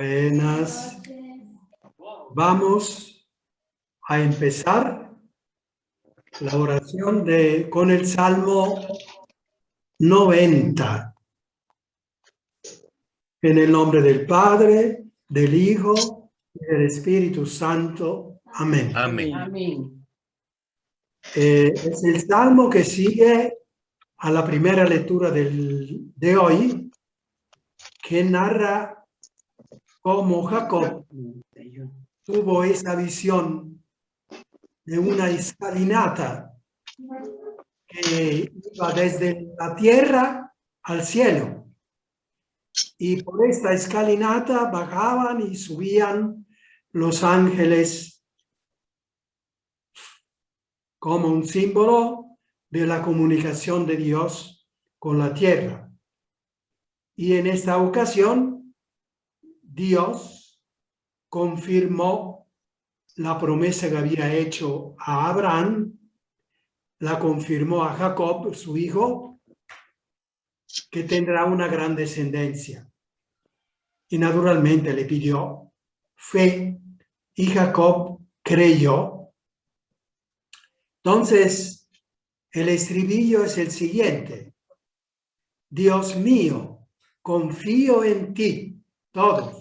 Buenas. Vamos a empezar la oración con el Salmo 90. En el nombre del Padre, del Hijo y del Espíritu Santo. Amén. Amén. Amén. Es el Salmo que sigue a la primera lectura de hoy, que narra cómo Jacob tuvo esa visión de una escalinata que iba desde la tierra al cielo. Y por esta escalinata bajaban y subían los ángeles como un símbolo de la comunicación de Dios con la tierra. Y en esta ocasión, Dios confirmó la promesa que había hecho a Abraham, la confirmó a Jacob, su hijo, que tendrá una gran descendencia. Y naturalmente le pidió fe y Jacob creyó. Entonces, el estribillo es el siguiente. Dios mío, confío en ti. Todos.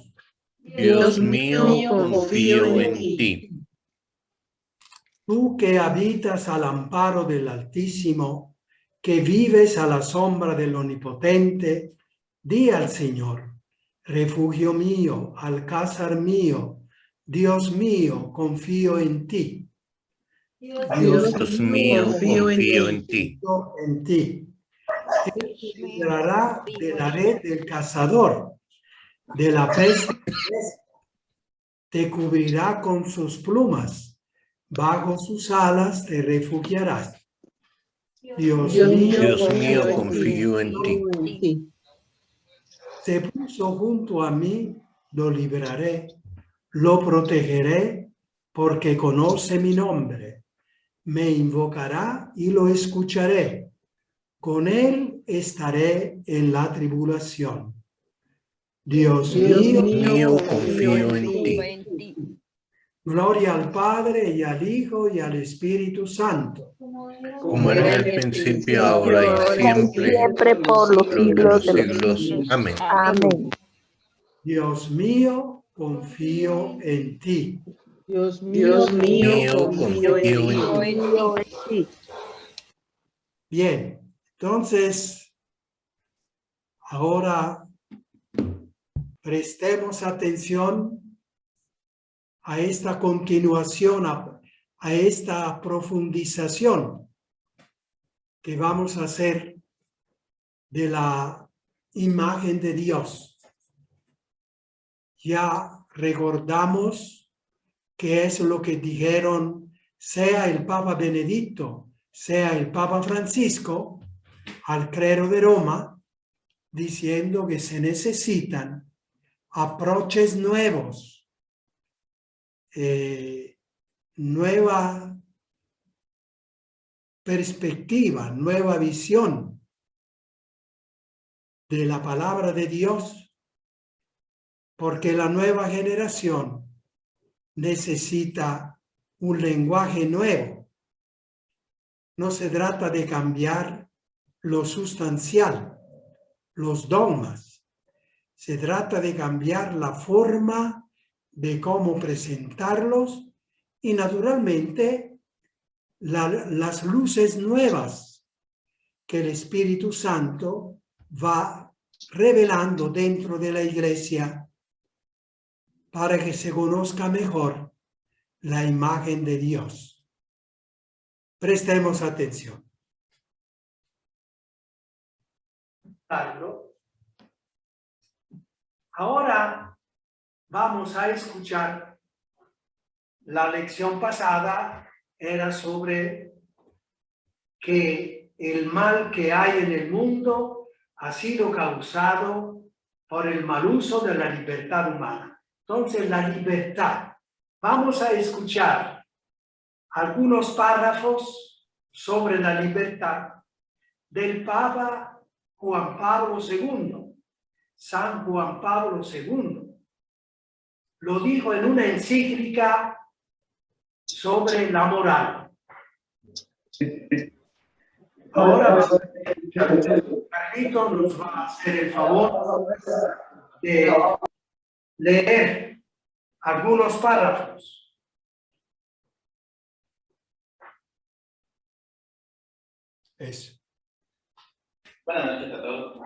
Dios mío, confío en ti. Tú que habitas al amparo del Altísimo, que vives a la sombra del Omnipotente, di al Señor, refugio mío, alcázar mío, Dios mío, confío en ti. Dios mío, confío en ti. En ti. Él te librará de la red del cazador, de la peste, te cubrirá con sus plumas, bajo sus alas te refugiarás. Dios mío, confío en ti. Se puso junto a mí, lo libraré, lo protegeré, porque conoce mi nombre. Me invocará y lo escucharé. Con él estaré en la tribulación. Dios mío, confío en ti. Gloria al Padre y al Hijo y al Espíritu Santo. Como era en el principio, ahora y siempre, por los siglos de los siglos. Amén. Amén. Dios mío, confío en ti. Dios mío, confío en ti. Bien, entonces, ahora prestemos atención a esta continuación, a esta profundización que vamos a hacer de la imagen de Dios. Ya recordamos que es lo que dijeron, sea el Papa Benedicto, sea el Papa Francisco, al clero de Roma, diciendo que se necesitan approaches nuevos, nueva perspectiva, nueva visión de la palabra de Dios, porque la nueva generación necesita un lenguaje nuevo. No se trata de cambiar lo sustancial, los dogmas. Se trata de cambiar la forma de cómo presentarlos y naturalmente las luces nuevas que el Espíritu Santo va revelando dentro de la Iglesia para que se conozca mejor la imagen de Dios. Prestemos atención. Ahora vamos a escuchar la lección pasada, era sobre que el mal que hay en el mundo ha sido causado por el mal uso de la libertad humana. Entonces, la libertad. Vamos a escuchar algunos párrafos sobre la libertad del Papa Juan Pablo II, San Juan Pablo II, lo dijo en una encíclica sobre la moral. Ahora Carlito nos va a hacer el favor de leer algunos párrafos. Buenas noches a todos.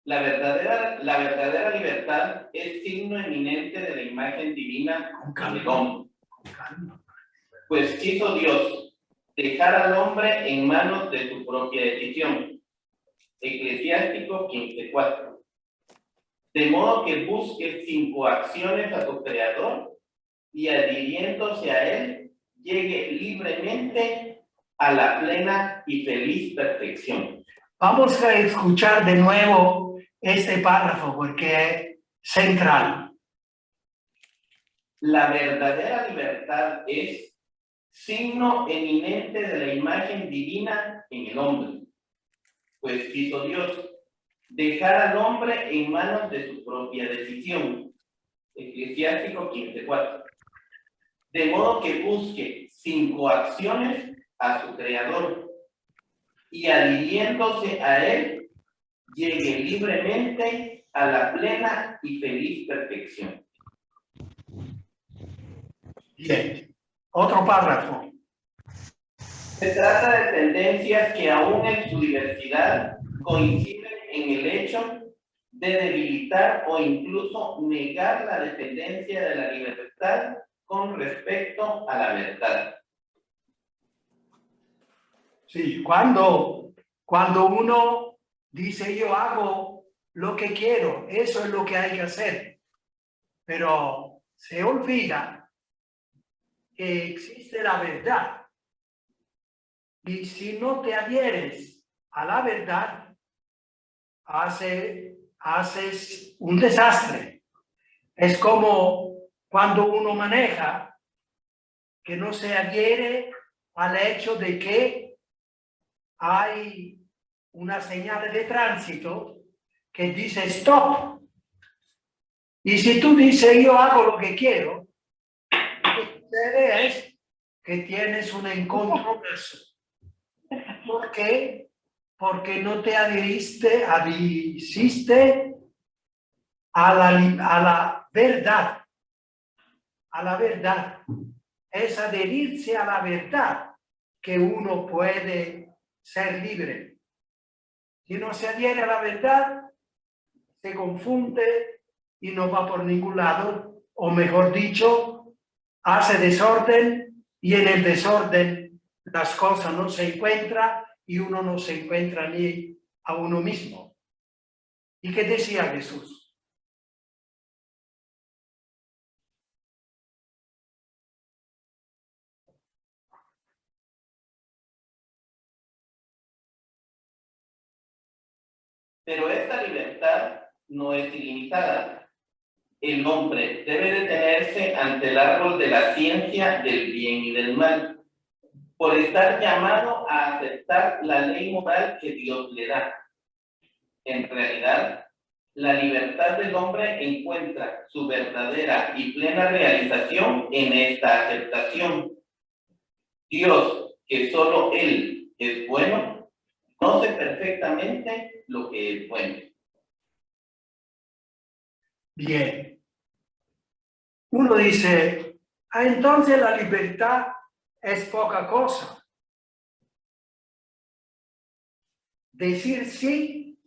La verdadera libertad es signo eminente de la imagen divina del hombre. Pues quiso Dios dejar al hombre en manos de su propia decisión. Eclesiástico 15:4. De modo que busque sin coacciones a su creador y adhiriéndose a él, llegue libremente a la plena y feliz perfección. Vamos a escuchar de nuevo este párrafo porque es central. La verdadera libertad es signo eminente de la imagen divina en el hombre. Pues quiso Dios dejar al hombre en manos de su propia decisión. Eclesiástico 15:4. De modo que busque sin coacciones a su creador y adhiriéndose a él, llegue libremente a la plena y feliz perfección. Bien. Otro párrafo. Se trata de tendencias que aún en su diversidad coinciden en el hecho de debilitar o incluso negar la dependencia de la libertad con respecto a la verdad. Sí, cuando uno dice yo hago lo que quiero, eso es lo que hay que hacer, pero se olvida que existe la verdad. Y si no te adhieres a la verdad, haces un desastre. Es como cuando uno maneja, que no se adhiere al hecho de que hay una señal de tránsito que dice stop. Y si tú dices yo hago lo que quiero, lo que sucede es que tienes un encontronazo. ¿Por qué? Porque no te adhiriste a la verdad. A la verdad. Es adherirse a la verdad que uno puede ser libre. Si no se adhiere a la verdad, se confunde y no va por ningún lado, o mejor dicho, hace desorden y en el desorden las cosas no se encuentran y uno no se encuentra ni a uno mismo. ¿Y qué decía Jesús? Pero esta libertad no es ilimitada. El hombre debe detenerse ante el árbol de la ciencia del bien y del mal, por estar llamado a aceptar la ley moral que Dios le da. En realidad, la libertad del hombre encuentra su verdadera y plena realización en esta aceptación. Dios, que solo Él es bueno, conoce perfectamente lo que es bueno. Bien. Uno dice, entonces la libertad es poca cosa. Decir sí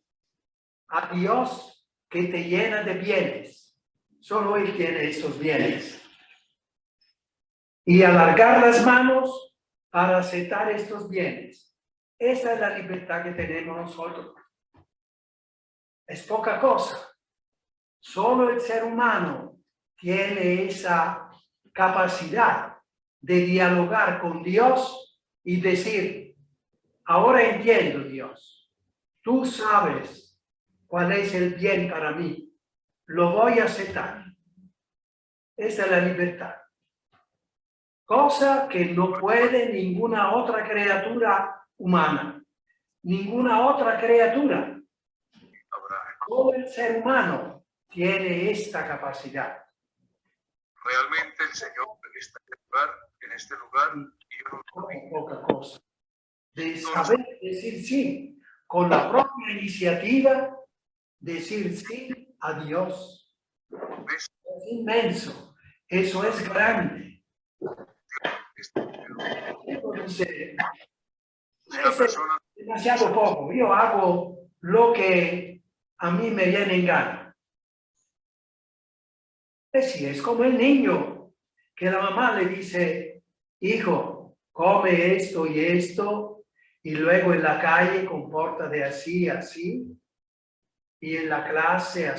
a Dios que te llena de bienes. Solo Él tiene esos bienes. Y alargar las manos para aceptar estos bienes. Esa es la libertad que tenemos nosotros. Es poca cosa. Solo el ser humano tiene esa capacidad de dialogar con Dios y decir, ahora entiendo, Dios, tú sabes cuál es el bien para mí, lo voy a aceptar. Esa es la libertad. Cosa que no puede ninguna otra criatura humana, ninguna otra criatura. Todo el ser humano tiene esta capacidad. Realmente el Señor está en este lugar y yo no lo vi. Poca cosa. De saber decir sí, con la propia iniciativa, decir sí a Dios. Es inmenso, eso es grande. Entonces, es demasiado poco. Yo hago lo que a mí me viene en gana. Es como el niño que la mamá le dice, hijo, come esto y esto, y luego en la calle compórtate así, así, y en la clase, a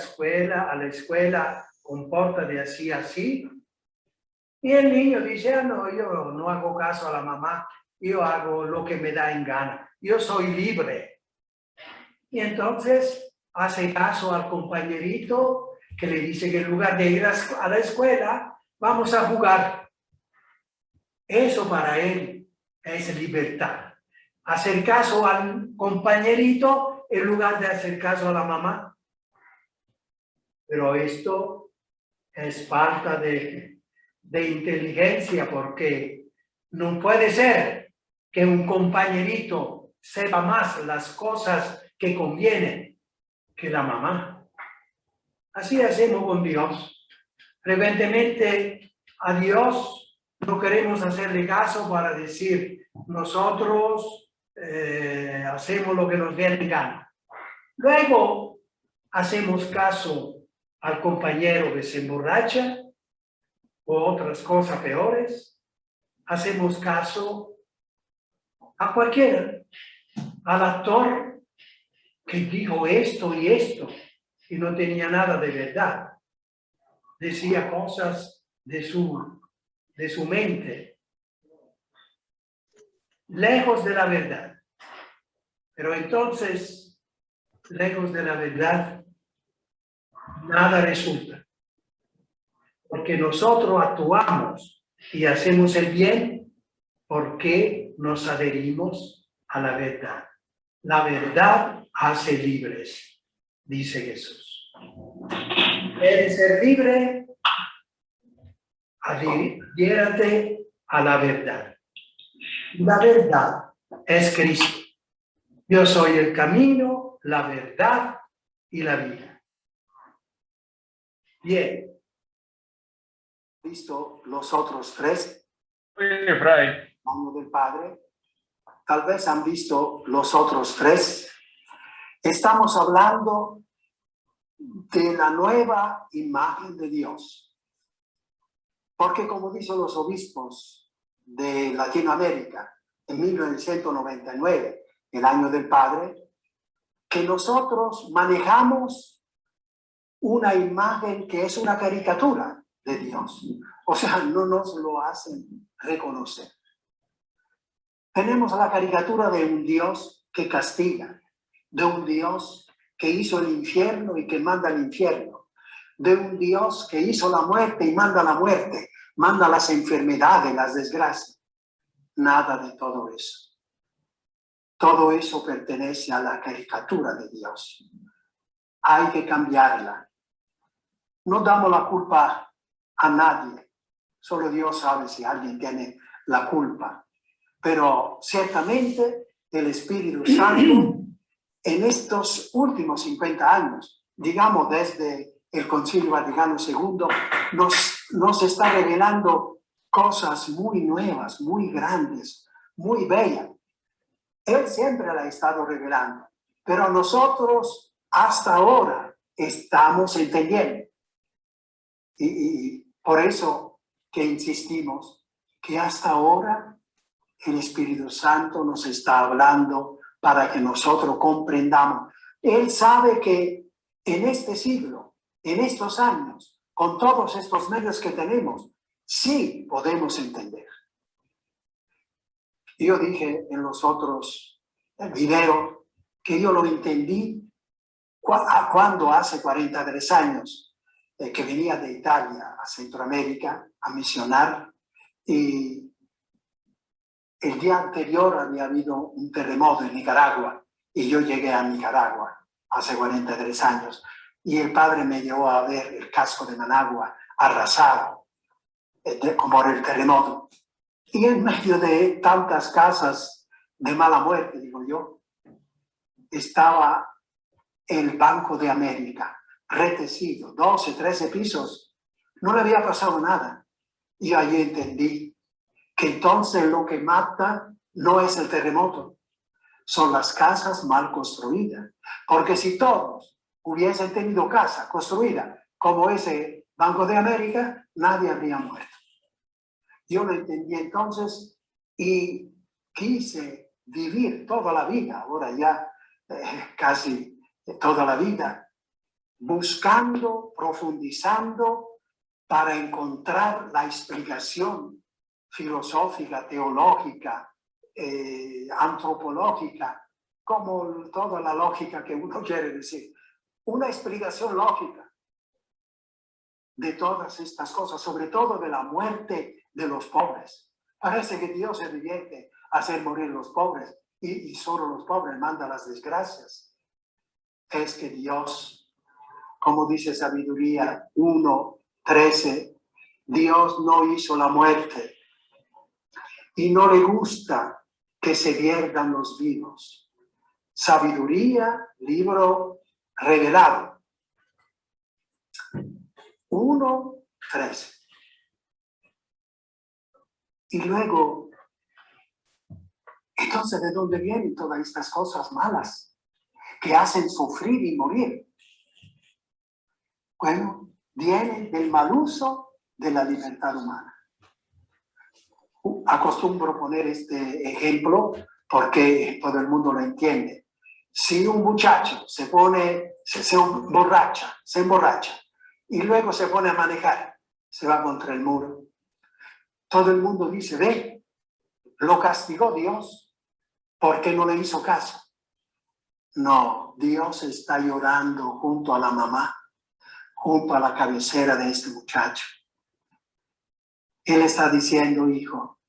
la escuela, compórtate así, así. Y el niño dice, ah, no, yo no hago caso a la mamá, yo hago lo que me da en gana, yo soy libre. Y entonces hace caso al compañerito que le dice que en lugar de ir a la escuela, vamos a jugar. Eso para él es libertad. Hacer caso al compañerito en lugar de hacer caso a la mamá. Pero esto es falta de inteligencia, porque no puede ser que un compañerito sepa más las cosas que convienen que la mamá. Así hacemos con Dios. Frecuentemente a Dios no queremos hacerle caso para decir nosotros hacemos lo que nos viene en gana. Luego hacemos caso al compañero que se emborracha o otras cosas peores. Hacemos caso a cualquiera, al actor que dijo esto y esto y no tenía nada de verdad. Decía cosas de su mente, lejos de la verdad. Pero entonces, lejos de la verdad, nada resulta. Porque nosotros actuamos y hacemos el bien porque nos adherimos a la verdad. La verdad hace libres, dice Jesús. ¿Quieres ser libre? Adhiérate a la verdad. La verdad es Cristo. Yo soy el camino, la verdad y la vida. Bien. ¿Visto los otros tres? Mano del Padre. Tal vez han visto los otros tres. Estamos hablando de la nueva imagen de Dios. Porque como dicen los obispos de Latinoamérica en 1999, el año del Padre, que nosotros manejamos una imagen que es una caricatura de Dios. O sea, no nos lo hacen reconocer. Tenemos la caricatura de un Dios que castiga, de un Dios que hizo el infierno y que manda al infierno, de un Dios que hizo la muerte y manda la muerte, manda las enfermedades, las desgracias. Nada de todo eso. Todo eso pertenece a la caricatura de Dios. Hay que cambiarla. No damos la culpa a nadie. Solo Dios sabe si alguien tiene la culpa. Pero ciertamente el Espíritu Santo en estos últimos 50 años, digamos desde el Concilio Vaticano II, nos está revelando cosas muy nuevas, muy grandes, muy bellas. Él siempre la ha estado revelando, pero nosotros hasta ahora estamos entendiendo. Y por eso que insistimos que hasta ahora el Espíritu Santo nos está hablando para que nosotros comprendamos. Él sabe que en este siglo, en estos años, con todos estos medios que tenemos, sí podemos entender. Yo dije en los otros videos que yo lo entendí cuando hace 43 años que venía de Italia a Centroamérica a misionar, y el día anterior había habido un terremoto en Nicaragua y yo llegué a Nicaragua hace 43 años y el padre me llevó a ver el casco de Managua arrasado como el terremoto. Y en medio de tantas casas de mala muerte, digo yo, estaba el Banco de América, retecido, 12, 13 pisos. No le había pasado nada. Y ahí entendí que entonces lo que mata no es el terremoto, son las casas mal construidas. Porque si todos hubiesen tenido casa construida como ese Banco de América, nadie habría muerto. Yo lo entendí entonces y quise vivir toda la vida, ahora ya casi toda la vida, buscando, profundizando para encontrar la explicación filosófica, teológica, antropológica, como toda la lógica que uno quiere decir. Una explicación lógica de todas estas cosas, sobre todo de la muerte de los pobres. Parece que Dios se divierte hacer morir los pobres y solo los pobres manda las desgracias. Es que Dios, como dice Sabiduría 1:13, Dios no hizo la muerte y no le gusta que se pierdan los vivos. Sabiduría, libro revelado. 1:13. Y luego, entonces, ¿de dónde vienen todas estas cosas malas que hacen sufrir y morir? Bueno, vienen del mal uso de la libertad humana. Acostumbro poner este ejemplo porque todo el mundo lo entiende. Si un muchacho se emborracha y luego se pone a manejar, se va contra el muro. Todo el mundo dice, ve, lo castigó Dios porque no le hizo caso. No, Dios está llorando junto a la mamá, junto a la cabecera de este muchacho. Él está diciendo, hijo,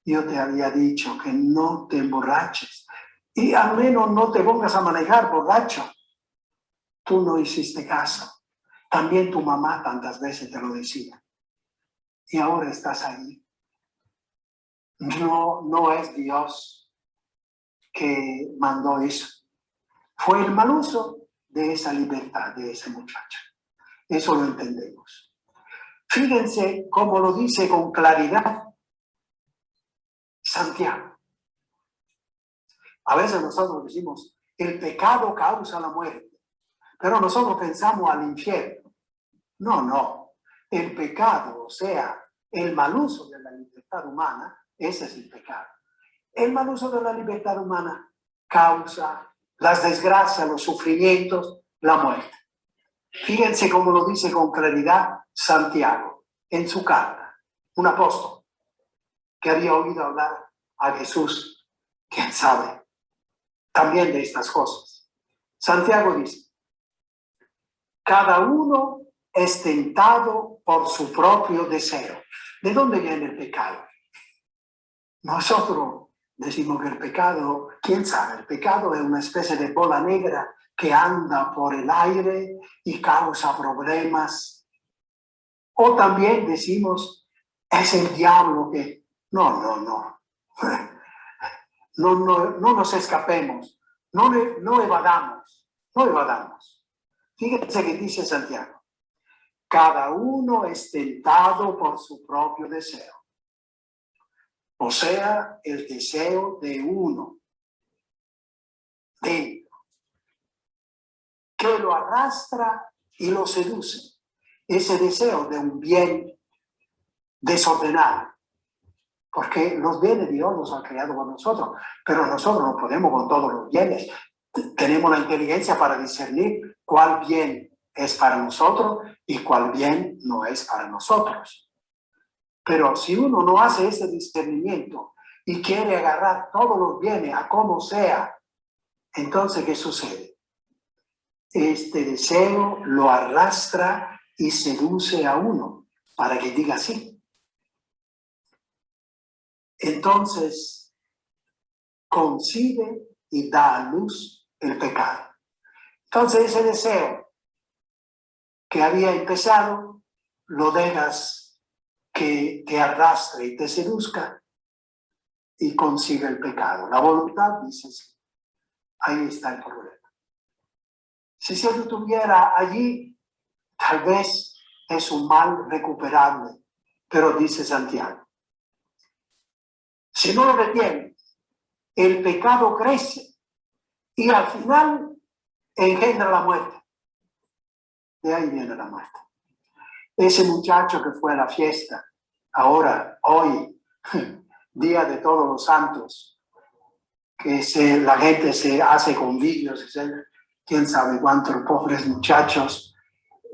yo te había dicho que no te emborraches y al menos no te pongas a manejar borracho. Tú no hiciste caso. También tu mamá tantas veces te lo decía. Y ahora estás ahí. No es Dios que mandó eso. Fue el mal uso de esa libertad de ese muchacho. Eso lo entendemos. Fíjense cómo lo dice con claridad Santiago. A veces nosotros decimos, el pecado causa la muerte, pero nosotros pensamos al infierno. No. El pecado, o sea, el mal uso de la libertad humana, ese es el pecado. El mal uso de la libertad humana causa las desgracias, los sufrimientos, la muerte. Fíjense cómo lo dice con claridad Santiago en su carta, un apóstol que había oído hablar a Jesús, quién sabe, también de estas cosas. Santiago dice, cada uno es tentado por su propio deseo. ¿De dónde viene el pecado? Nosotros decimos que el pecado, quién sabe, el pecado es una especie de bola negra que anda por el aire y causa problemas. O también decimos, es el diablo que... No nos escapemos, no evadamos. Fíjense que dice Santiago, cada uno es tentado por su propio deseo. O sea, el deseo de uno dentro, que lo arrastra y lo seduce. Ese deseo de un bien desordenado. Porque los bienes Dios los ha creado con nosotros, pero nosotros no podemos con todos los bienes. Tenemos la inteligencia para discernir cuál bien es para nosotros y cuál bien no es para nosotros. Pero si uno no hace ese discernimiento y quiere agarrar todos los bienes a como sea, entonces, ¿qué sucede? Este deseo lo arrastra y seduce a uno para que diga sí. Entonces, concibe y da a luz el pecado. Entonces, ese deseo que había empezado, lo dejas que te arrastre y te seduzca y consiga el pecado. La voluntad, dices, ahí está el problema. Si se detuviera allí, tal vez es un mal recuperable, pero dice Santiago, si no lo detienes, el pecado crece y al final engendra la muerte. De ahí viene la muerte. Ese muchacho que fue a la fiesta, ahora, hoy, día de todos los santos, que la gente se hace convivios, quién sabe cuántos pobres muchachos,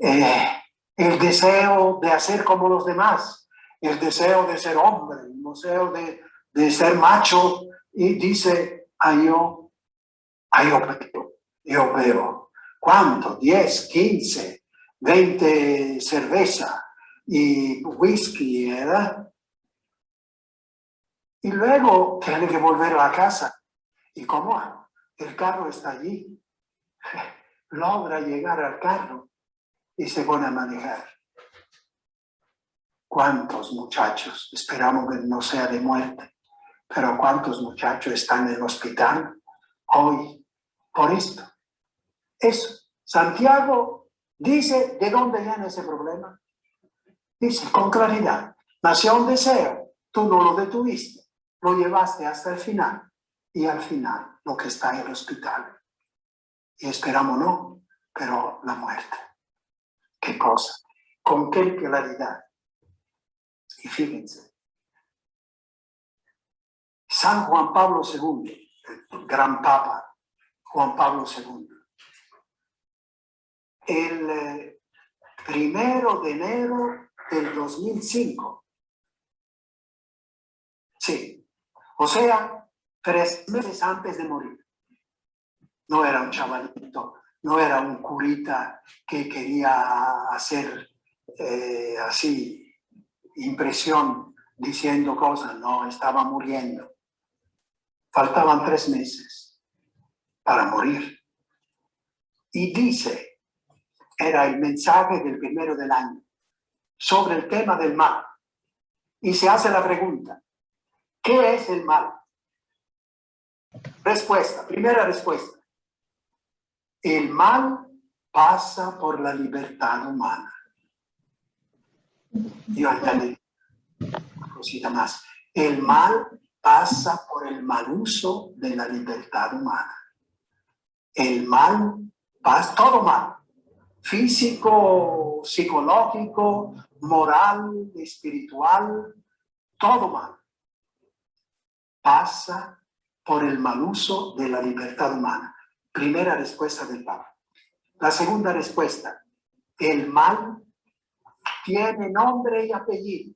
el deseo de hacer como los demás, el deseo de ser hombre, el deseo de ser macho, y dice, yo veo, ¿cuánto? 10, 15, 20 cerveza y whisky, ¿verdad? Y luego tiene que volver a la casa. ¿Y cómo hago? El carro está allí. Logra llegar al carro y se pone a manejar. ¿Cuántos muchachos? Esperamos que no sea de muerte, pero ¿cuántos muchachos están en el hospital hoy por esto? Eso. Santiago dice, ¿de dónde viene ese problema? Dice con claridad, nació un deseo, tú no lo detuviste, lo llevaste hasta el final, y al final lo que está en el hospital. Y esperamos no, pero la muerte. ¿Qué cosa? ¿Con qué claridad? Y fíjense, San Juan Pablo II, el gran Papa Juan Pablo II, el 1 de enero del 2005, sí, o sea, 3 meses antes de morir. No era un chavalito, no era un curita que quería hacer así impresión diciendo cosas, no, estaba muriendo. Faltaban 3 meses para morir. Y dice, era el mensaje del 1 del año, sobre el tema del mal. Y se hace la pregunta, ¿qué es el mal? Respuesta, primera respuesta. El mal pasa por la libertad humana. Yo añadí una cosita más. El mal pasa por el mal uso de la libertad humana. El mal pasa, todo mal, físico, psicológico, moral, espiritual, todo mal, pasa por el mal uso de la libertad humana. Primera respuesta del Papa. La segunda respuesta, el mal tiene nombre y apellido.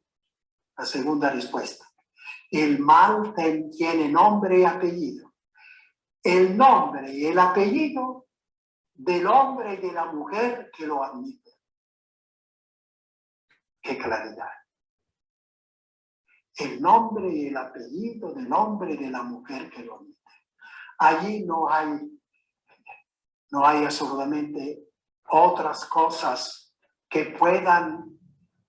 La segunda respuesta, el mal tiene nombre y apellido. El nombre y el apellido del hombre y de la mujer que lo admite. ¡Qué claridad! El nombre y el apellido del hombre y de la mujer que lo admite. Allí no hay absolutamente otras cosas que puedan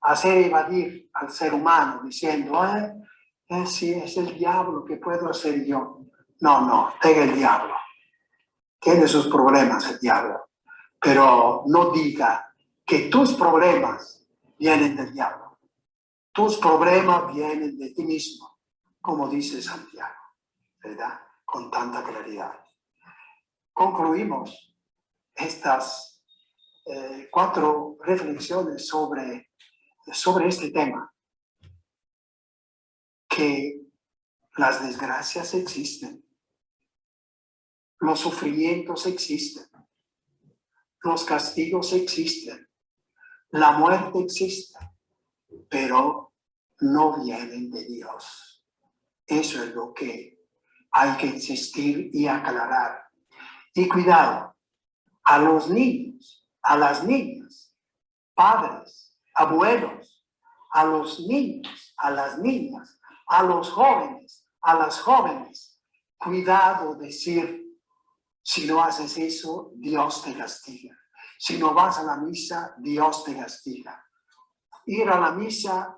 hacer evadir al ser humano diciendo, si es el diablo, ¿qué puedo hacer yo? No, tenga el diablo. Tiene sus problemas el diablo, pero no diga que tus problemas vienen del diablo. Tus problemas vienen de ti mismo, como dice Santiago, ¿verdad? Con tanta claridad. Concluimos estas 4 reflexiones sobre este tema, que las desgracias existen, los sufrimientos existen, los castigos existen, la muerte existe, pero no vienen de Dios. Eso es lo que hay que insistir y aclarar. Y cuidado, a los niños, a las niñas, padres, abuelos, a los niños, a las niñas, a los jóvenes, a las jóvenes, cuidado decir, si no haces eso, Dios te castiga. Si no vas a la misa, Dios te castiga. Ir a la misa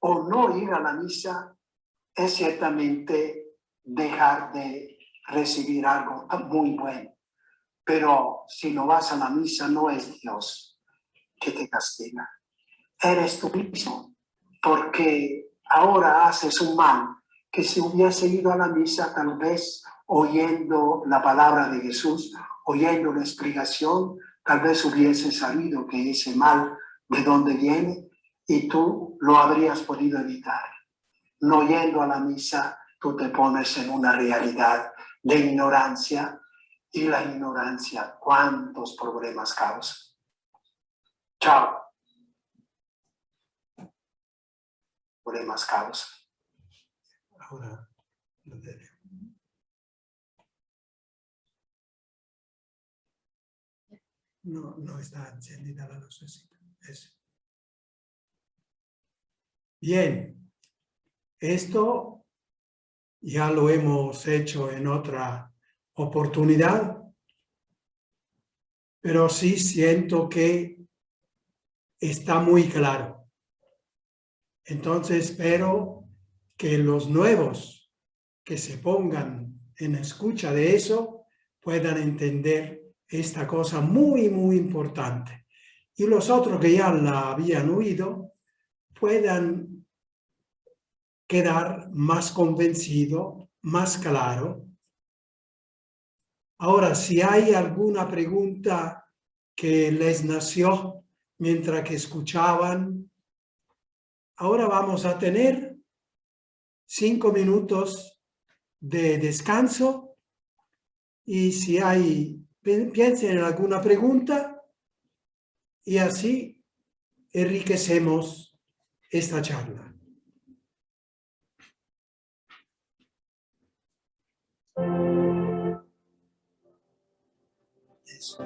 o no ir a la misa es ciertamente dejar de recibir algo muy bueno. Pero si no vas a la misa, no es Dios que te castiga. Eres tú mismo, porque ahora haces un mal que si hubiese ido a la misa, tal vez oyendo la palabra de Jesús, oyendo la explicación, tal vez hubiese sabido que ese mal de dónde viene y tú lo habrías podido evitar. No yendo a la misa, tú te pones en una realidad de ignorancia, y la ignorancia, ¿cuántos problemas causa? Chao. Problemas causa. Ahora lo tenemos. No está encendida la lucecita. Eso. Bien, esto ya lo hemos hecho en otra oportunidad, pero sí siento que está muy claro. Entonces espero que los nuevos que se pongan en escucha de eso puedan entender esta cosa muy, muy importante. Y los otros que ya la habían oído puedan quedar más convencidos, más claro. Ahora, si hay alguna pregunta que les nació mientras que escuchaban, ahora vamos a tener 5 minutos de descanso y si hay, piensen en alguna pregunta y así enriquecemos esta charla. Eso.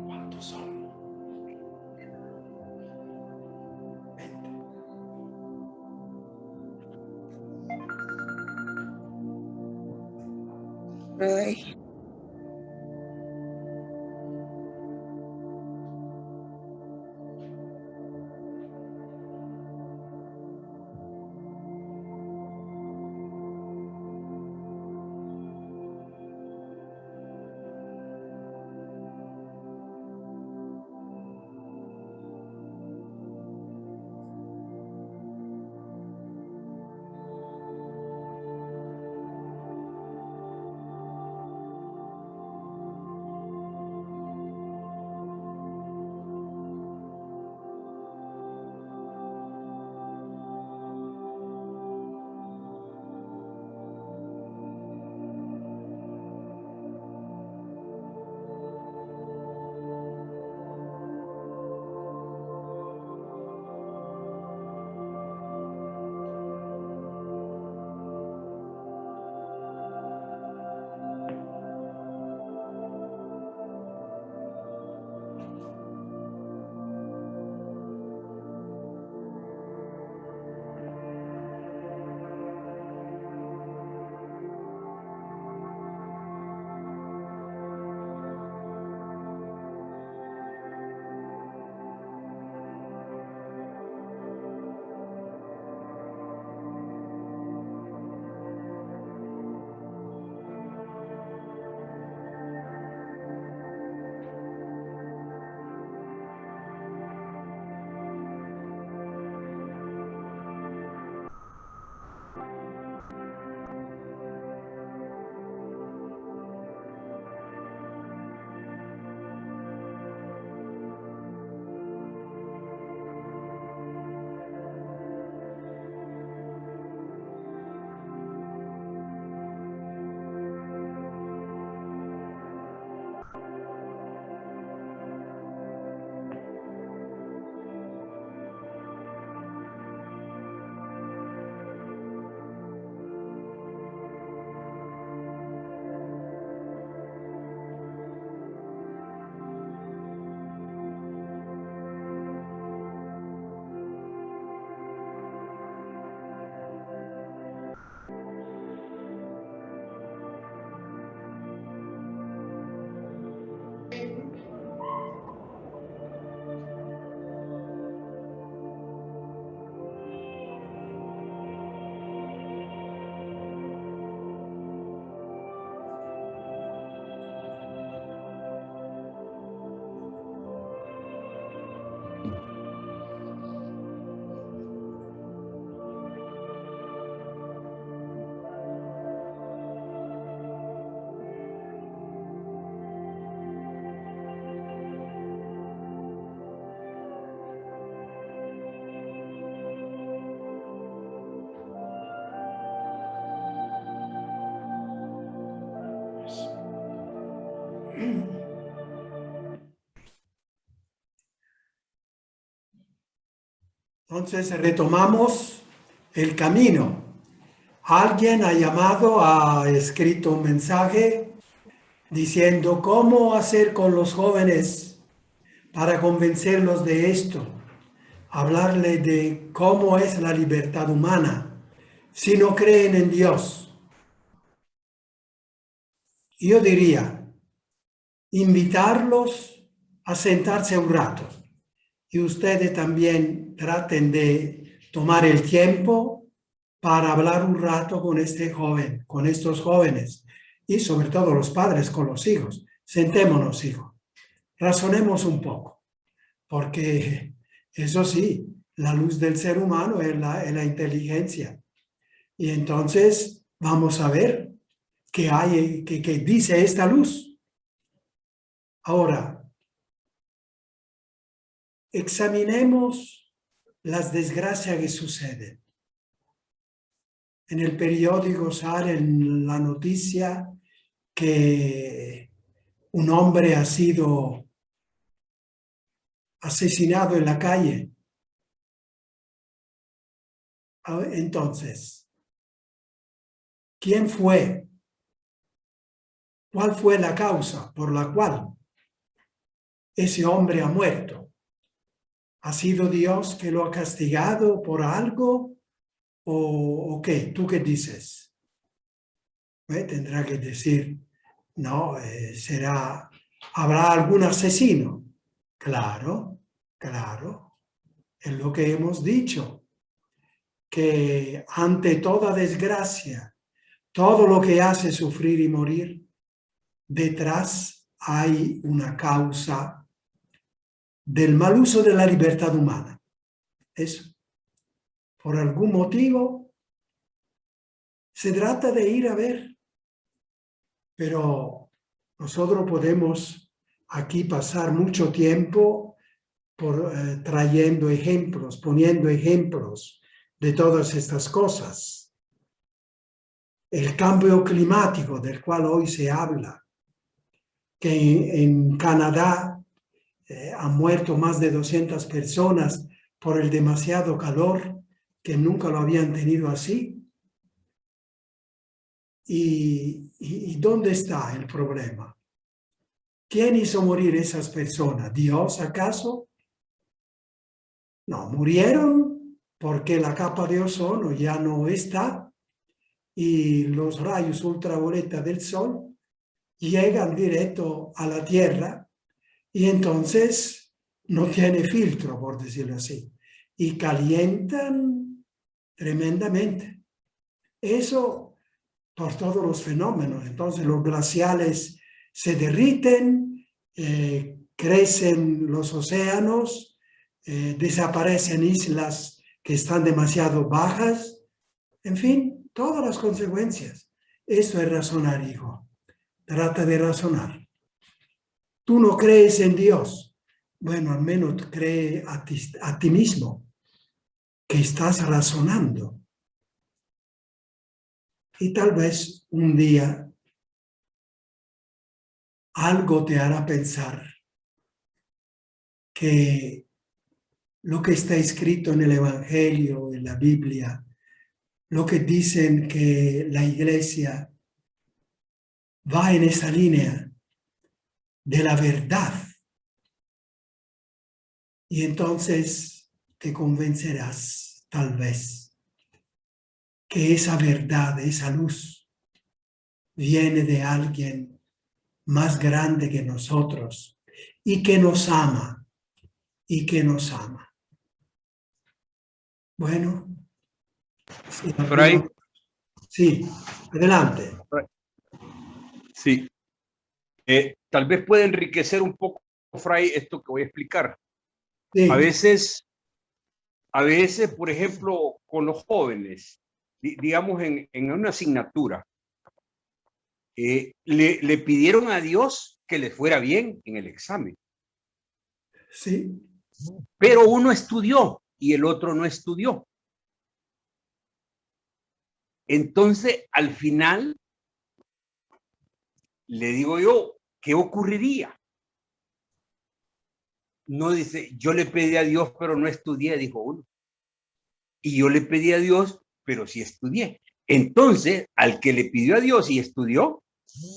¿Cuántos son? 20. Ay, Entonces retomamos el camino. Alguien ha llamado, ha escrito un mensaje diciendo cómo hacer con los jóvenes para convencerlos de esto. Hablarle de cómo es la libertad humana si no creen en Dios. Yo diría, invitarlos a sentarse un rato. Y ustedes también traten de tomar el tiempo para hablar un rato con este joven, con estos jóvenes, y sobre todo los padres con los hijos. Sentémonos, hijos. Razonemos un poco, porque eso sí, la luz del ser humano es la inteligencia. Y entonces vamos a ver qué dice esta luz. Ahora, examinemos las desgracias que suceden. En el periódico sale la noticia que un hombre ha sido asesinado en la calle. Entonces, ¿quién fue? ¿Cuál fue la causa por la cual ese hombre ha muerto? ¿Ha sido Dios que lo ha castigado por algo? ¿O qué? ¿Tú qué dices? Tendrá que decir, no, habrá algún asesino. Claro, claro. Es lo que hemos dicho, que ante toda desgracia, todo lo que hace sufrir y morir, detrás hay una causa del mal uso de la libertad humana. Eso. Por algún motivo, se trata de ir a ver. Pero nosotros podemos aquí pasar mucho tiempo trayendo ejemplos, poniendo ejemplos de todas estas cosas. El cambio climático del cual hoy se habla, que en Canadá han muerto más de 200 personas por el demasiado calor, que nunca lo habían tenido así. ¿Y dónde está el problema? ¿Quién hizo morir esas personas? ¿Dios acaso? No, murieron porque la capa de ozono ya no está y los rayos ultravioleta del sol llegan directo a la Tierra y entonces no tiene filtro, por decirlo así, y calientan tremendamente. Eso por todos los fenómenos. Entonces los glaciales se derriten, crecen los océanos, desaparecen islas que están demasiado bajas, en fin, todas las consecuencias. Eso es razonar, hijo. Trata de razonar. Tú no crees en Dios. Bueno, al menos cree a ti mismo, que estás razonando. Y tal vez un día algo te hará pensar que lo que está escrito en el Evangelio, en la Biblia, lo que dicen que la Iglesia va en esa línea de la verdad. Y entonces te convencerás, tal vez, que esa verdad, esa luz, viene de alguien más grande que nosotros y que nos ama, y que nos ama. Bueno. Sí, Fray. Sí, adelante. Sí. Tal vez puede enriquecer un poco, Fray, esto que voy a explicar. Sí, A veces, por ejemplo, con los jóvenes, digamos en una asignatura, le pidieron a Dios que les fuera bien en el examen, sí, pero uno estudió y el otro no estudió. Entonces, al final, le digo yo, ¿qué ocurriría? No dice, yo le pedí a Dios, pero no estudié, dijo uno. Y yo le pedí a Dios, pero sí estudié. Entonces, al que le pidió a Dios y estudió,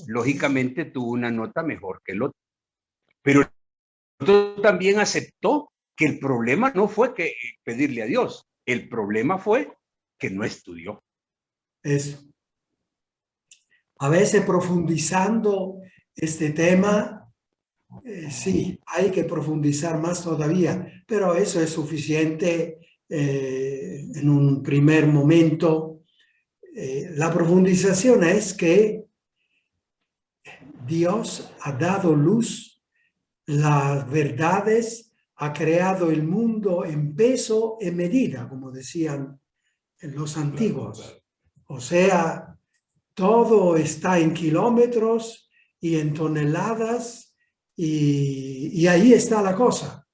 lógicamente tuvo una nota mejor que el otro. Pero el otro también aceptó que el problema no fue que pedirle a Dios, el problema fue que no estudió. eso. A veces profundizando este tema, sí, hay que profundizar más todavía, pero eso es suficiente en un primer momento. La profundización es que Dios ha dado luz, las verdades, ha creado el mundo en peso y medida, como decían los antiguos. O sea, todo está en kilómetros y en toneladas y ahí está la cosa.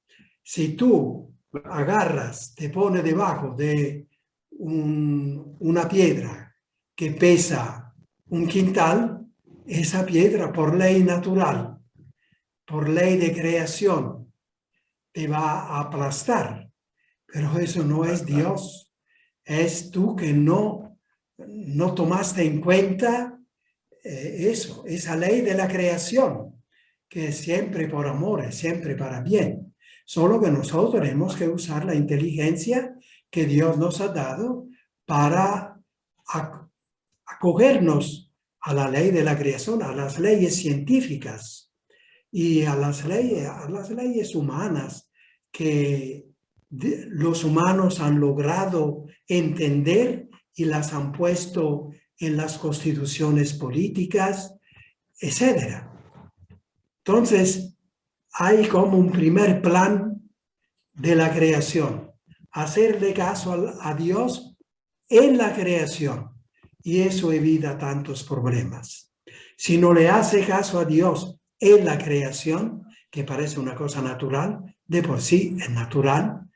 Si tú agarras, te pones debajo de una piedra que pesa 1 quintal, esa piedra por ley natural, por ley de creación, te va a aplastar. Pero eso no es Dios. Es tú que no tomaste en cuenta eso, esa ley de la creación, que es siempre por amor, es siempre para bien. Solo que nosotros tenemos que usar la inteligencia que Dios nos ha dado para acogernos a la ley de la creación, a las leyes científicas y a las leyes humanas que los humanos han logrado entender y las han puesto en las constituciones políticas, etc. Entonces, hay como un primer plan de la creación, hacerle caso a Dios en la creación, y eso evita tantos problemas. Si no le hace caso a Dios en la creación, que parece una cosa natural, de por sí es natural,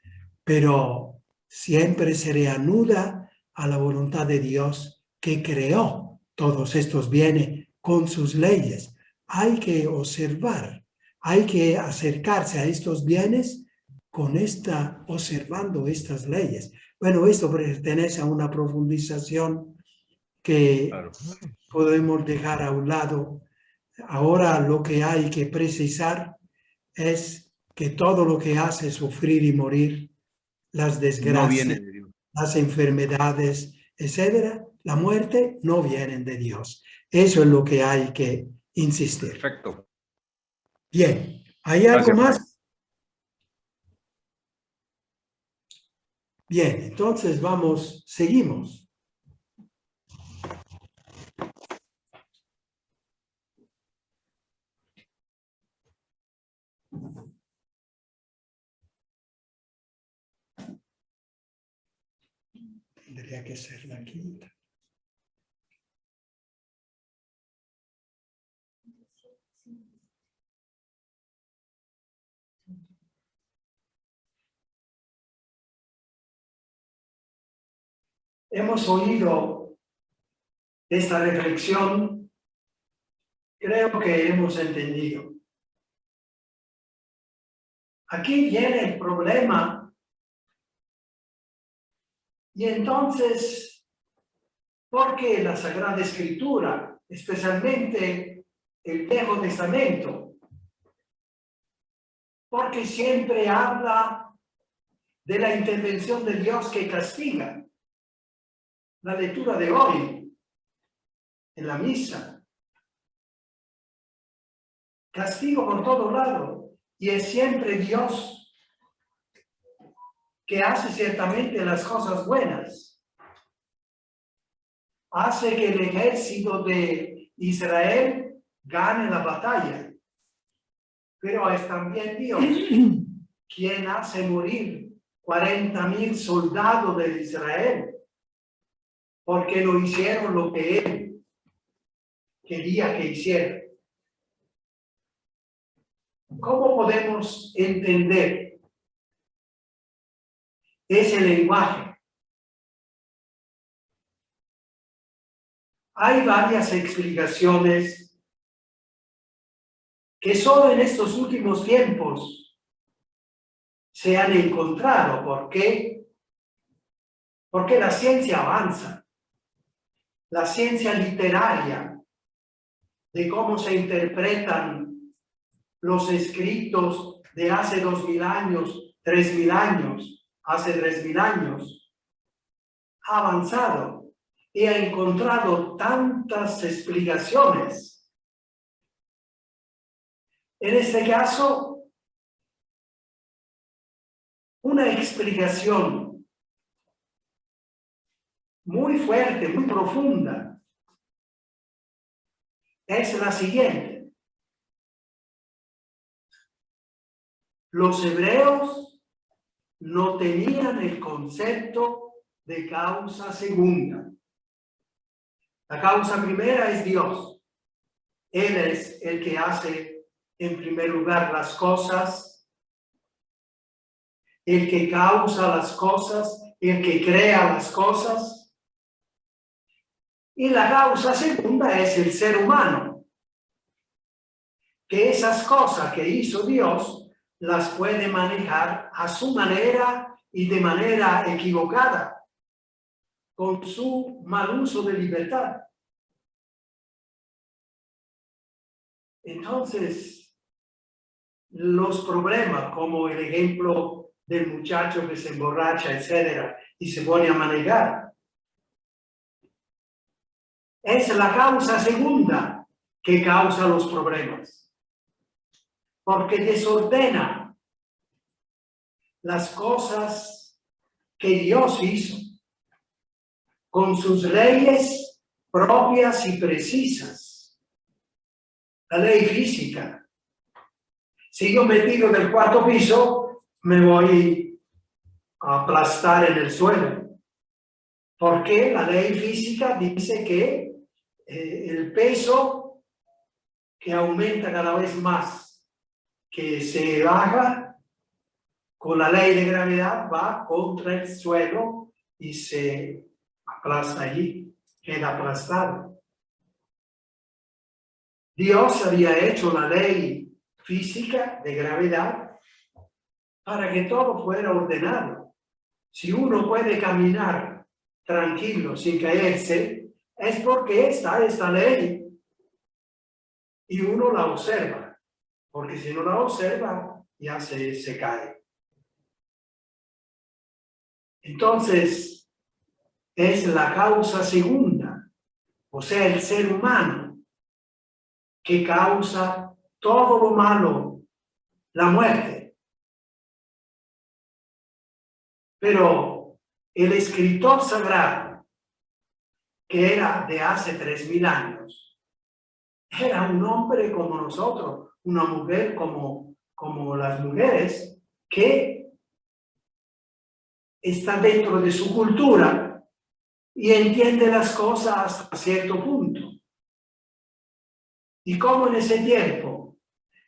pero siempre se reanuda a la voluntad de Dios que creó todos estos bienes con sus leyes. Hay que observar, hay que acercarse a estos bienes observando estas leyes. Bueno, esto pertenece a una profundización que podemos dejar a un lado. Ahora lo que hay que precisar es que todo lo que hace sufrir y morir, las desgracias, las enfermedades, etcétera, la muerte, no vienen de Dios. Eso es lo que hay que insistir. Perfecto. Bien, ¿hay algo más? Bien, entonces seguimos. Tendría que ser la quinta. Hemos oído esta reflexión, creo que hemos entendido. Aquí viene el problema y entonces, ¿por qué la Sagrada Escritura, especialmente el Viejo Testamento? Porque siempre habla de la intervención de Dios que castiga. La lectura de hoy, en la misa, castigo por todo lado, y es siempre Dios que hace ciertamente las cosas buenas. Hace que el ejército de Israel gane la batalla, pero es también Dios quien hace morir 40,000 soldados de Israel, porque no hicieron lo que él quería que hicieran. ¿Cómo podemos entender ese lenguaje? Hay varias explicaciones que solo en estos últimos tiempos se han encontrado. ¿Por qué? Porque la ciencia avanza. La ciencia literaria de cómo se interpretan los escritos de hace 2,000 años, 3,000 años, hace 3,000 años, ha avanzado y ha encontrado tantas explicaciones. En este caso, una explicación muy fuerte, muy profunda, es la siguiente. Los hebreos no tenían el concepto de causa segunda. La causa primera es Dios. Él es el que hace en primer lugar las cosas, el que causa las cosas, el que crea las cosas. Y la causa segunda es el ser humano, que esas cosas que hizo Dios las puede manejar a su manera y de manera equivocada, con su mal uso de libertad. Entonces, los problemas, como el ejemplo del muchacho que se emborracha, etcétera, y se pone a manejar, es la causa segunda que causa los problemas, porque desordena las cosas que Dios hizo con sus leyes propias y precisas. La ley física. Si yo me tiro del 4º piso, me voy a aplastar en el suelo, porque la ley física dice que el peso que aumenta cada vez más, que se baja con la ley de gravedad, va contra el suelo y se aplasta allí, queda aplastado. Dios había hecho la ley física de gravedad para que todo fuera ordenado. Si uno puede caminar tranquilo sin caerse, es porque está esta ley y uno la observa, porque si no la observa ya se cae. Entonces, es la causa segunda, o sea, el ser humano, que causa todo lo malo, la muerte. Pero el escritor sagrado, que era de hace 3,000 años, era un hombre como nosotros, una mujer como las mujeres, que está dentro de su cultura y entiende las cosas hasta cierto punto. Y como en ese tiempo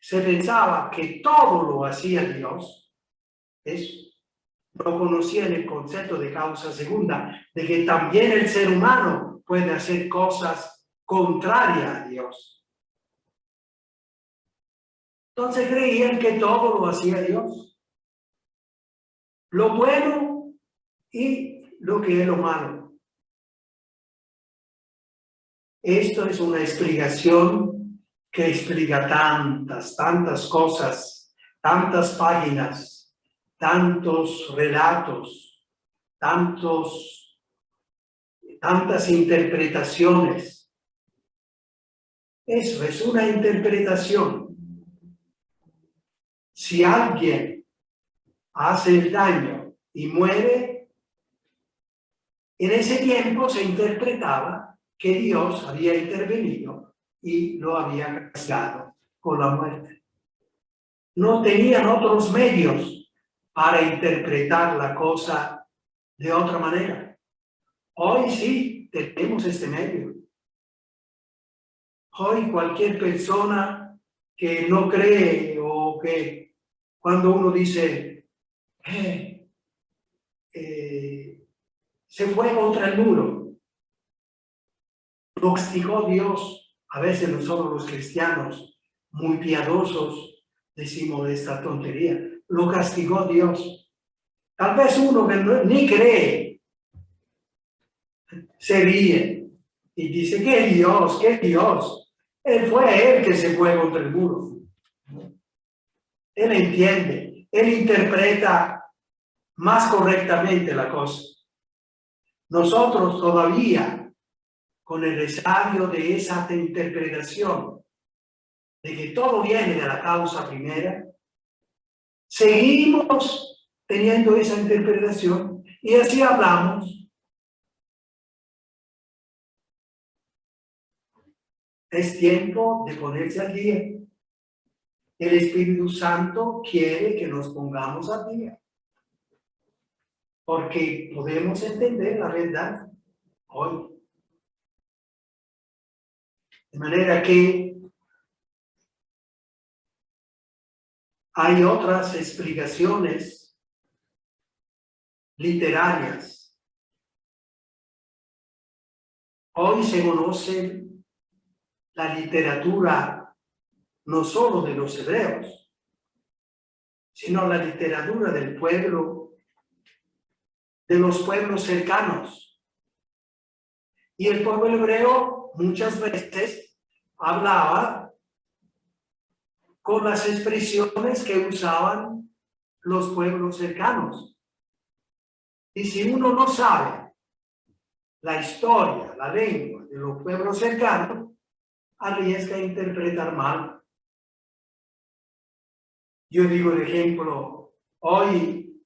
se pensaba que todo lo hacía Dios, no conocían el concepto de causa segunda, de que también el ser humano puede hacer cosas contrarias a Dios. Entonces creían que todo lo hacía Dios, lo bueno y lo que es lo malo. Esto es una explicación que explica tantas cosas, tantas páginas, tantos relatos, tantas interpretaciones. Eso es una interpretación. Si alguien hace el daño y muere, en ese tiempo se interpretaba que Dios había intervenido y lo había castigado con la muerte. No tenían otros medios para interpretar la cosa de otra manera. Hoy sí tenemos este medio. Hoy cualquier persona que no cree o que cuando uno dice se fue contra el muro, lo castigó Dios. A veces nosotros los cristianos muy piadosos decimos esta tontería, lo castigó Dios. Tal vez uno que ni cree se ríe y dice, ¿qué Dios? ¿Qué Dios? Fue él que se fue contra el muro. Él entiende, él interpreta más correctamente la cosa. Nosotros todavía, con el resabio de esa interpretación, de que todo viene de la causa primera, seguimos teniendo esa interpretación y así hablamos. Es tiempo de ponerse al día. El Espíritu Santo quiere que nos pongamos al día. Porque podemos entender la verdad hoy. De manera que hay otras explicaciones literarias. Hoy se conoce la literatura no solo de los hebreos, sino la literatura del pueblo, de los pueblos cercanos. Y el pueblo hebreo muchas veces hablaba con las expresiones que usaban los pueblos cercanos. Y si uno no sabe la historia, la lengua de los pueblos cercanos, arriesga a interpretar mal. Yo digo el ejemplo, hoy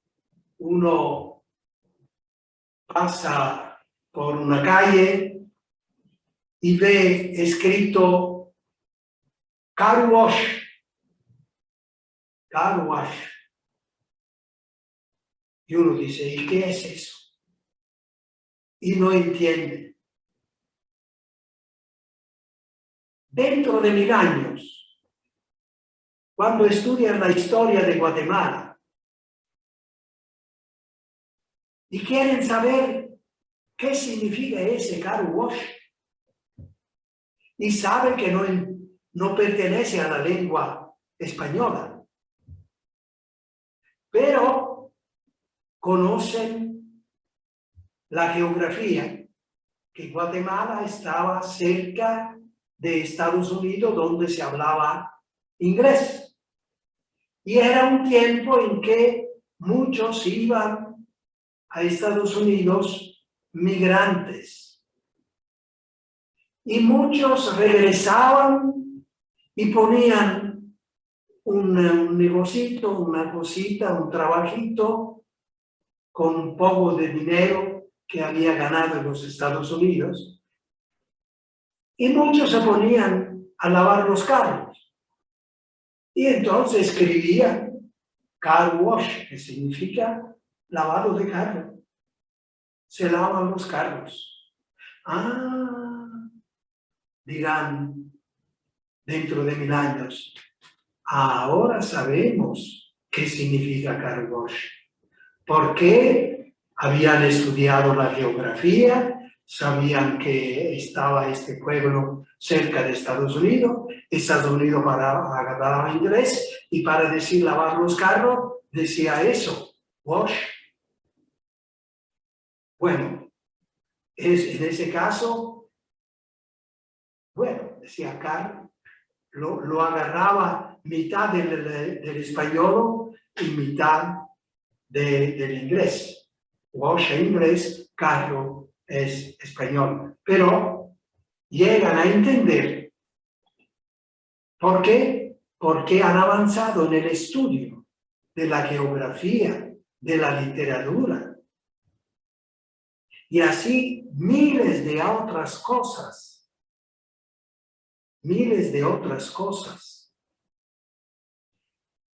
uno pasa por una calle y ve escrito car wash. Car wash. Y uno dice, ¿y qué es eso? Y no entiende. Dentro de 1000 años, cuando estudian la historia de Guatemala y quieren saber qué significa ese car wash, y saben que no pertenece a la lengua española, pero conocen la geografía, que Guatemala estaba cerca de Estados Unidos, donde se hablaba inglés. Y era un tiempo en que muchos iban a Estados Unidos migrantes. Y muchos regresaban y ponían un negocito, una cosita, un trabajito con un poco de dinero que había ganado en los Estados Unidos. Y muchos se ponían a lavar los carros. Y entonces escribían car wash, que significa lavado de carro. Se lavan los carros. Ah, dirán dentro de 1000 años, ahora sabemos qué significa car wash. ¿Por qué? Habían estudiado la geografía, sabían que estaba este pueblo cerca de Estados Unidos hablaba inglés, y para decir lavar los carros decía eso, wash. Bueno, en ese caso, bueno, decía car, lo agarraba mitad del español y mitad del inglés. Wash en inglés, carro es español. Pero llegan a entender. ¿Por qué? Porque han avanzado en el estudio de la geografía, de la literatura. Y así miles de otras cosas. Miles de otras cosas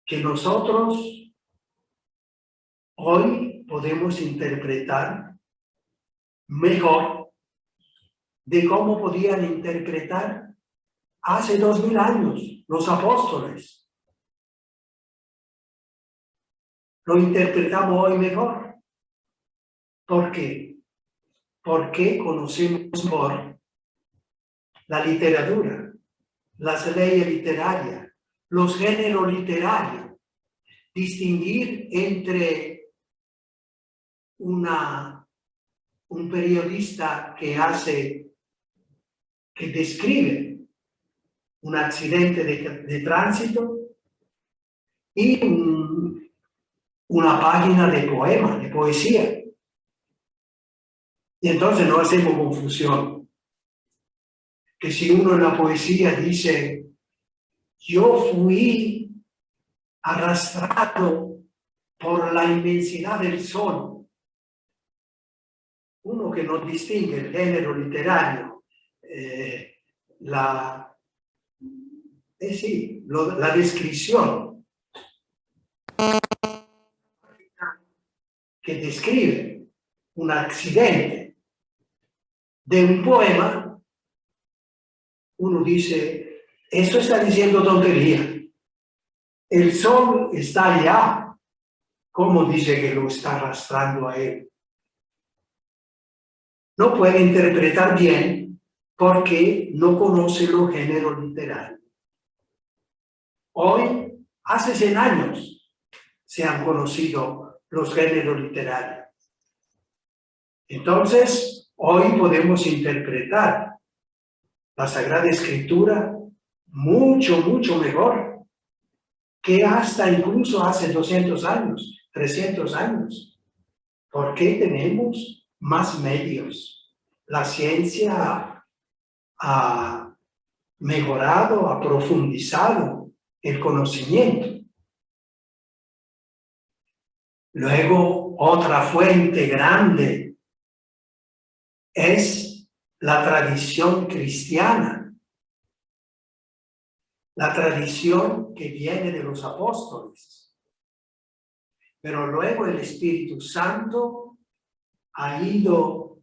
que nosotros hoy podemos interpretar mejor de cómo podían interpretar hace 2000 años los apóstoles. Lo interpretamos hoy mejor. ¿Por qué? Porque conocemos mejor la literatura, las leyes literarias, los géneros literarios, distinguir entre un periodista que describe un accidente de tránsito y una página de poema, de poesía. Y entonces no hacemos confusión. Que si uno en la poesía dice, yo fui arrastrado por la inmensidad del sol, uno que no distingue el género literario, la descripción que describe un accidente de un poema, uno dice, esto está diciendo tontería. El sol está allá. ¿Cómo dice que lo está arrastrando a él? No puede interpretar bien porque no conoce los géneros literarios. Hoy, hace 100 años, se han conocido los géneros literarios. Entonces, hoy podemos interpretar la Sagrada Escritura mucho, mucho mejor que hasta incluso hace 200 años, 300 años. Porque tenemos más medios. La ciencia ha mejorado, ha profundizado el conocimiento. Luego, otra fuente grande es la tradición cristiana, la tradición que viene de los apóstoles. Pero luego el Espíritu Santo ha ido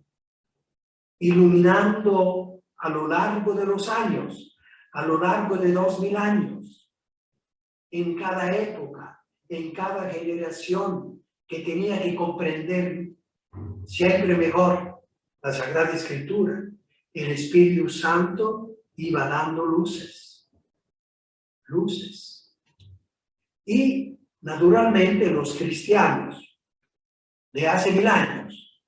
iluminando a lo largo de los años, a lo largo de 2000 años, en cada época, en cada generación que tenía que comprender siempre mejor la Sagrada Escritura. El Espíritu Santo iba dando luces. Y naturalmente los cristianos de hace 1000 años,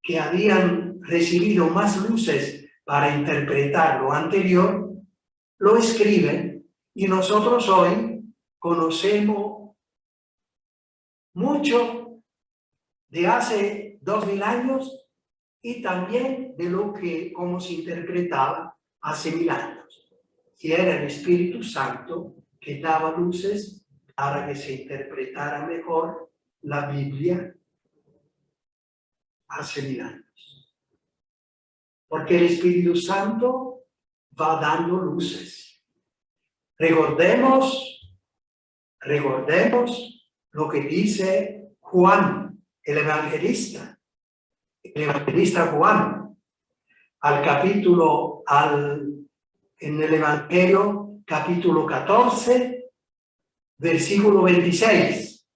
que habían recibido más luces para interpretar lo anterior, lo escriben y nosotros hoy conocemos mucho de hace 2000 años y también de cómo se interpretaba hace 1000 años. Y era el Espíritu Santo que daba luces para que se interpretara mejor la Biblia hace 1000 años. Porque el Espíritu Santo va dando luces. Recordemos lo que dice Juan, el evangelista Juan, en el Evangelio, capítulo 14, versículo 26.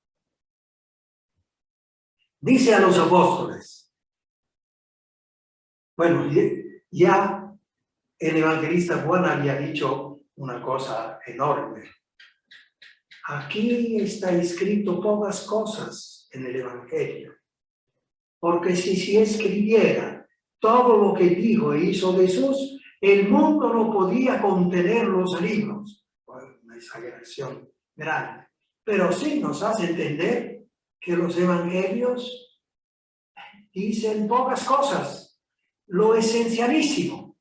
Dice a los apóstoles, bueno, ya el evangelista Juan había dicho una cosa enorme. Aquí está escrito pocas cosas en el Evangelio, porque si escribiera todo lo que dijo e hizo Jesús, el mundo no podía contener los libros. Bueno, una exageración grande, pero sí nos hace entender que los evangelios dicen pocas cosas, lo esencialísimo.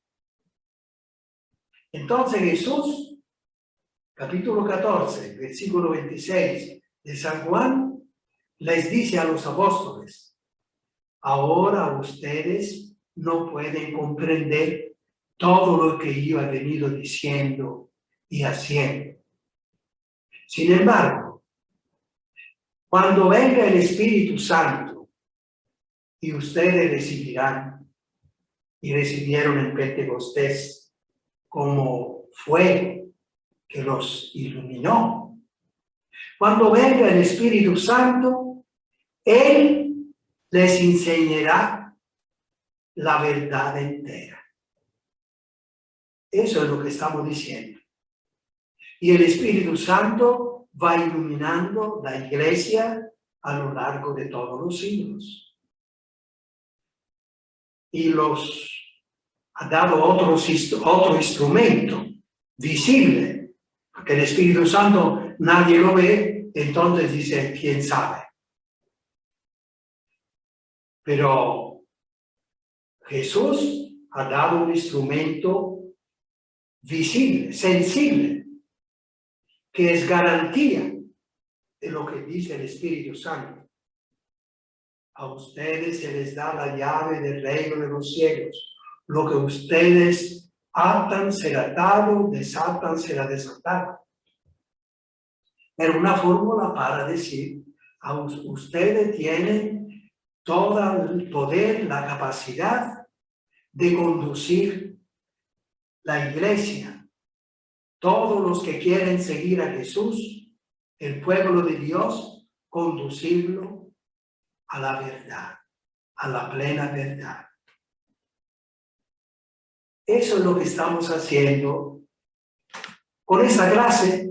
Entonces Jesús, capítulo 14, versículo 26 de San Juan, les dice a los apóstoles, ahora ustedes no pueden comprender todo lo que yo he venido diciendo y haciendo. Sin embargo, Cuando venga el Espíritu Santo y ustedes recibirán, y recibieron en Pentecostés como fuego que los iluminó. Cuando venga el Espíritu Santo, Él les enseñará la verdad entera. Eso es lo que estamos diciendo. Y el Espíritu Santo va iluminando la iglesia a lo largo de todos los siglos. Y los ha dado otro instrumento visible, porque el Espíritu Santo nadie lo ve, entonces dice, ¿quién sabe? Pero Jesús ha dado un instrumento visible, sensible, que es garantía de lo que dice el Espíritu Santo. A ustedes se les da la llave del reino de los cielos. Lo que ustedes atan será atado, desatan será desatado. Era una fórmula para decir, a ustedes tienen todo el poder, la capacidad de conducir la iglesia. Todos los que quieren seguir a Jesús, el pueblo de Dios, conducirlo a la verdad, a la plena verdad. Eso es lo que estamos haciendo. Con esa clase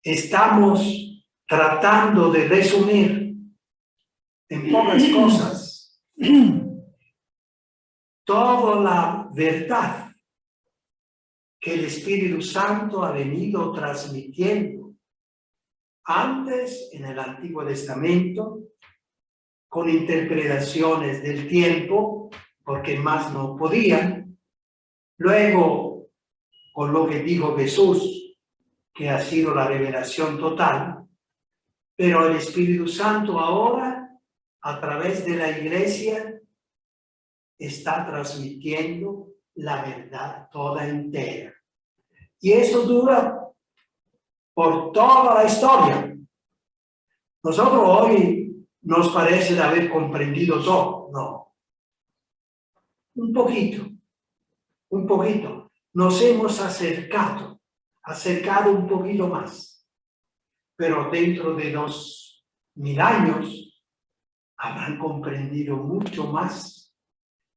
estamos tratando de resumir en pocas cosas toda la verdad que el Espíritu Santo ha venido transmitiendo antes en el Antiguo Testamento, con interpretaciones del tiempo, porque más no podían. Luego, con lo que dijo Jesús, que ha sido la revelación total, pero el Espíritu Santo ahora, a través de la iglesia, está transmitiendo la verdad toda entera. Y eso dura por toda la historia. Nosotros hoy nos parece de haber comprendido todo, no. Un poquito. Nos hemos acercado un poquito más. Pero dentro de 2000 años habrán comprendido mucho más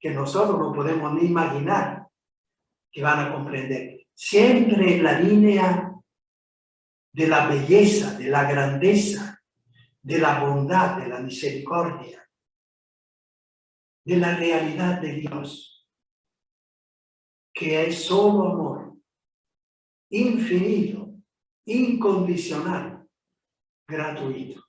que nosotros no podemos ni imaginar que van a comprender. Siempre en la línea de la belleza, de la grandeza, de la bondad, de la misericordia, de la realidad de Dios, que es solo amor, infinito, incondicional, gratuito.